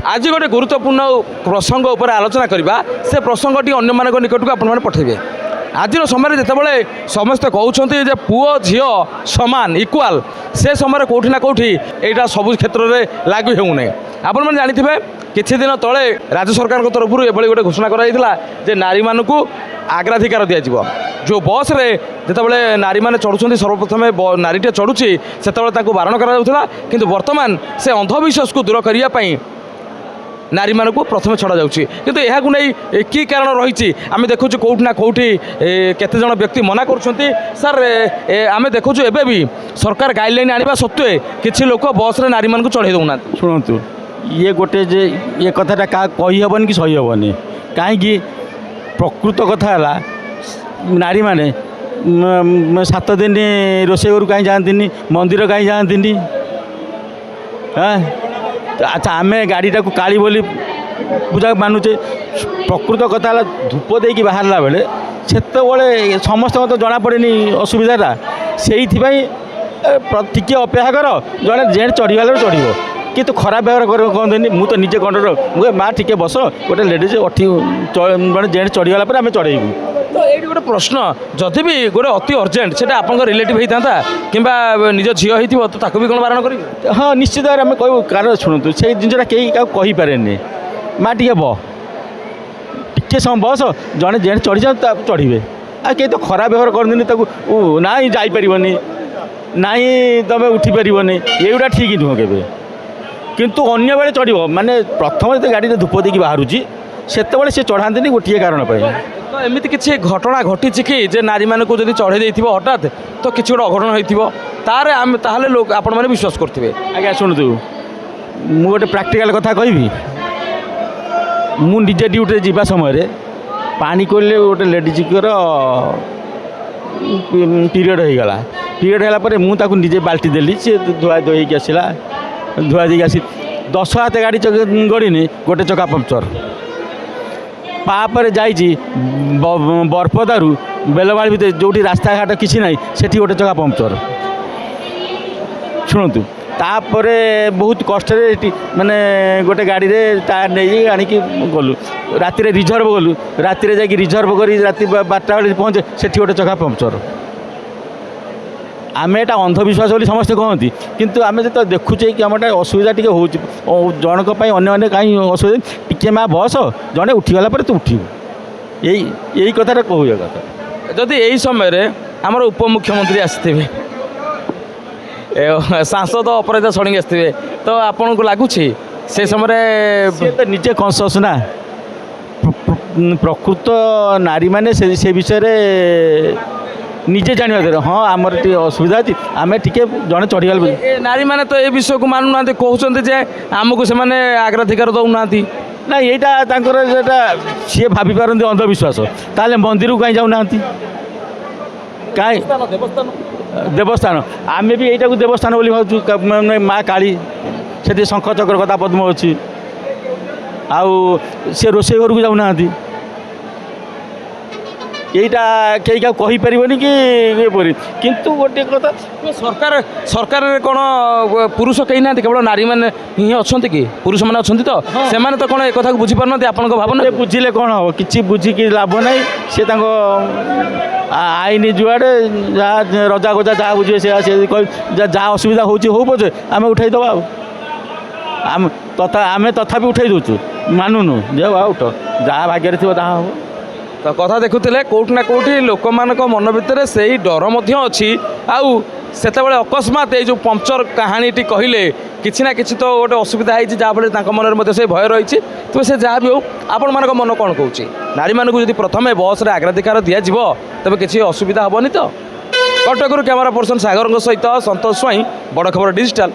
आज गोटे गुरुत्वपूर्ण प्रसंग उपर आलोचना करवा से प्रसंगटी अन्य मान निकट को आपण पठेबे। आज समय जितेबाला समस्ते कहते जे पुओ झील सामान इक्वाल से समय कौटी ना कौटी यहाँ सबू क्षेत्र में लागू होना आपण मैंने जानी किछि दिन तले राज्य सरकार तरफ एभली गोटे घोषणा कराइला जे नारी मानक अग्राधिकार दिज्व जो बस रे जितेबाला नारी मैंने चढ़ुं सर्वप्रथम नारीटे चढ़ुची से बारण करा किंतु वर्तमान से अंधविश्वास को दूर करने नारी मानक प्रथम छड़ा जाऊँगी किंतु यह नहीं कि कारण रही आम देखु कौटि ना कौटि केते जन व्यक्ति मना कर सर आम देखु एबे भी सरकार गाइडलाइन आने सत्वे किसी लोक बस रे नारी मानक चढ़े दौना। शुणु ये गोटे जे ये कथाटा क्या कही हेबनी कि सही हेबनी कहीं प्रकृत कथा है नारी माने 7 दिन रोषे घर कहीं जाती मंदिर कहीं जाती हाँ अच्छा आम गाड़ी टाक काली बोली पूजा मानुचे प्रकृत कथा है धूप देकी बाहरला बेले से समस्त तो जना पड़े असुविधाटा से टिके अपेक्षा कर जड़े जेड चढ़ीगले चढ़ कि तो खराब व्यवहार कहते मुझे तो निजे कंडक्टर मुझे माँ टिके बस गोटे लेडीज जेड चढ़ीगला आम चढ़ेबू। तो ये गोटे प्रश्न जदि भी गोटे अति अर्जेंट से आप रिलेटिव होता कि निज झी हो तो ताको भी कौन बारण करेंगे। हाँ निश्चित भाव में कहूँ कारण शुणु से जिनटा कहीं कहीपे माँ टे टे समय बस जड़े जेड चढ़ी जाओ चढ़े आ कहीं तो खराब व्यवहार करनी ना जापरनी ना तुम उठिपर ये ठीक नुह के किंतु अन्य बेले चढ़ माने प्रथम जो गाड़ी धूप देकी बाहर से सी चढ़ाती गोटे कारण तो एमती किसी घटना घटी कि जे नारी मानक जब चढ़े देथिबो हठात तो किसी गोटे अघटन होइथिबो तारे आम ताहले लोक आपण माने विश्वास करथिबे। आज्ञा शुणु मु गोटे प्राक्टिकल कथा कहबी मु निजे ड्यूटी जीवा समय पानी कोल्ले गोटे लेडीजर पीरियड होगला पीरियड होगापर मुझे निजे बाल्टी देली सी धुआ धोईक आसला धुआ देकी आसी 10 हाथ गाड़ी गड़नी गोटे चका पंक्चर पापर जाइए बरपदारू बेलवाड़ी भीतर जो रास्ता घाट किसी ना से गोटे चका पंक्चर शुणु तापर बहुत कष्ट माने गोटे गाड़ी रे टायर नहीं आणिकी गलु राति रिजर्व गलु राति जा रिजर्व कर राति 12टा बेले पहुँचे से गोटे चका पंक्चर आम एटा अंधविश्वास बोली समस्ते कहती किंतु आम जो देखुचे कि आम असुविधा टी हो जनक अन्य कहीं असुविधा टिके माँ बस जड़े उठीगला तू उठू यही कथा कहूँ कथा जदि यही समय आमर उपमुख्यमंत्री आसते सांसद अपराजिता षडंगी आसते तो आपन को लगुच से समय तो निजे कनसस ना प्रकृत नारी माने से विषय निजे जाना दर हाँ आमर टे असुविधा अच्छी आम टे जड़े चढ़ीगल नारी मैंने तो ये विषय को मानुना कहते आमको से अग्राधिकार दौना ना यहाँ सी भाभी पारती अंधविश्वास ताले मंदिर को कहीं जाऊना कहीं देवस्थान आम भी यहीटा को देवस्थान बोली भावु माँ काली से शंख चक्र कथा पद्म अच्छी आउ सी रोषे घर को जाऊना यहीटा कहीं क्या कहीपरनि कि किंतु गोटे कथा सरकार सरकार कौन पुरुष कहीं ना केवल नारी मैंने ही अच्छा कि पुरुष मैंने अच्छा तो से तो कौन एक कथा बुझी पारना आपण भावना बुझिले कौन हम कि बुझिकी लाभ ना सी आईन जुआड़े जहाँ रजा गजा जहाँ बुझे से जहाँ असुविधा हो पचे आम उठईदे आम तथा आम तथापि उठई दूचु मानुनु जे उठ जहाँ भाग्य थी जहाँ हम तो कथा देखुले कौटि ना कौटि लोक मान मन भितर से ही डर अच्छी आउ से अकस्मात ये जो पंक्चर कहानीटी कहले किसी ना किसी तो गोटे असुविधा होती जहाँफल मन से भय रही तो से जहाँ भी हो आपण मान मन कौन कौन नारी मानक जब प्रथम बस अग्राधिकार दिज्व तेज किसी असुविधा हेनी तो कटकू कैमेरा पर्सन सागर सहित संतोष स्वाई बड़ खबर डिजिटल।